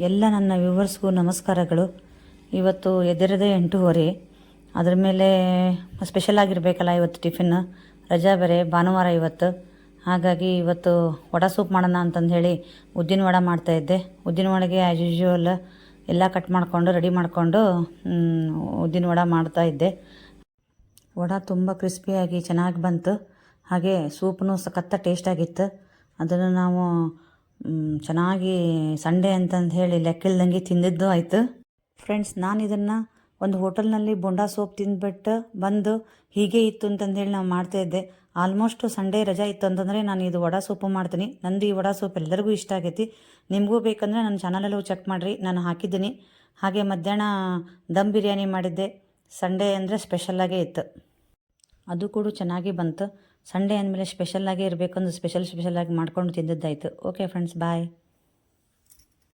ಎಲ್ಲ ನನ್ನ ವ್ಯೂವರ್ಸ್ಗೂ ನಮಸ್ಕಾರಗಳು. ಇವತ್ತು ಎದಿರದೆ 8:30. ಅದ್ರ ಮೇಲೆ ಸ್ಪೆಷಲ್ ಆಗಿರಬೇಕಲ್ಲ ಇವತ್ತು ಟಿಫಿನ್. ರಜಾ ಬೇರೆ, ಭಾನುವಾರ ಇವತ್ತು. ಹಾಗಾಗಿ ಇವತ್ತು ವಡೆ ಸೂಪ್ ಮಾಡೋಣ ಅಂತಂದು ಹೇಳಿ ಉದ್ದಿನ ವಡೆ ಮಾಡ್ತಾಯಿದ್ದೆ. ಉದ್ದಿನ ವಡೆಗೆ ಆ್ಯಸ್ ಯೂಶ್ವಲ್ ಎಲ್ಲ ಕಟ್ ಮಾಡಿಕೊಂಡು ರೆಡಿ ಮಾಡಿಕೊಂಡು ಉದ್ದಿನ ವಡೆ ಮಾಡ್ತಾಯಿದ್ದೆ. ವಡೆ ತುಂಬ ಕ್ರಿಸ್ಪಿಯಾಗಿ ಚೆನ್ನಾಗಿ ಬಂತು. ಹಾಗೆ ಸೂಪ್ನು ಸಖತ್ತ ಟೇಸ್ಟಾಗಿತ್ತು. ಅದನ್ನು ನಾವು ಚೆನ್ನಾಗಿ ಸಂಡೇ ಅಂತಂದು ಹೇಳಿ ಲೆಕ್ಕಿಲ್ದಂಗೆ ತಿಂದಿದ್ದು ಆಯಿತು. ಫ್ರೆಂಡ್ಸ್, ನಾನು ಇದನ್ನು ಒಂದು ಹೋಟೆಲ್ನಲ್ಲಿ ಬೋಂಡಾ ಸೂಪ್ ತಿಂದ್ಬಿಟ್ಟು ಬಂದು ಹೀಗೆ ಇತ್ತು ಅಂತಂದು ಹೇಳಿ ನಾವು ಮಾಡ್ತಾಯಿದ್ದೆ. ಆಲ್ಮೋಸ್ಟ್ ಸಂಡೇ ರಜಾ ಇತ್ತು ಅಂತಂದರೆ ನಾನು ಇದು ವಡೆ ಸೂಪು ಮಾಡ್ತೀನಿ. ನಂದು ಈ ವಡೆ ಸೂಪ್ ಎಲ್ಲರಿಗೂ ಇಷ್ಟ ಆಗೈತಿ. ನಿಮಗೂ ಬೇಕಂದರೆ ನನ್ನ ಚಾನಲಲ್ಲೂ ಚೆಕ್ ಮಾಡಿರಿ, ನಾನು ಹಾಕಿದ್ದೀನಿ. ಹಾಗೆ ಮಧ್ಯಾಹ್ನ ದಮ್ ಬಿರಿಯಾನಿ ಮಾಡಿದ್ದೆ. ಸಂಡೇ ಅಂದರೆ ಸ್ಪೆಷಲ್ಲಾಗೇ ಇತ್ತು, ಅದು ಕೂಡ ಚೆನ್ನಾಗಿ ಬಂತು. ಸಂಡೇ ಅಂದಮೇಲೆ ಸ್ಪೆಷಲ್ಲಾಗೇ ಇರಬೇಕಂದು ಸ್ಪೆಷಲಾಗಿ ಮಾಡ್ಕೊಂಡು ತಿಂದಿದ್ದಾಯಿತು. ಓಕೆ ಫ್ರೆಂಡ್ಸ್, ಬಾಯ್.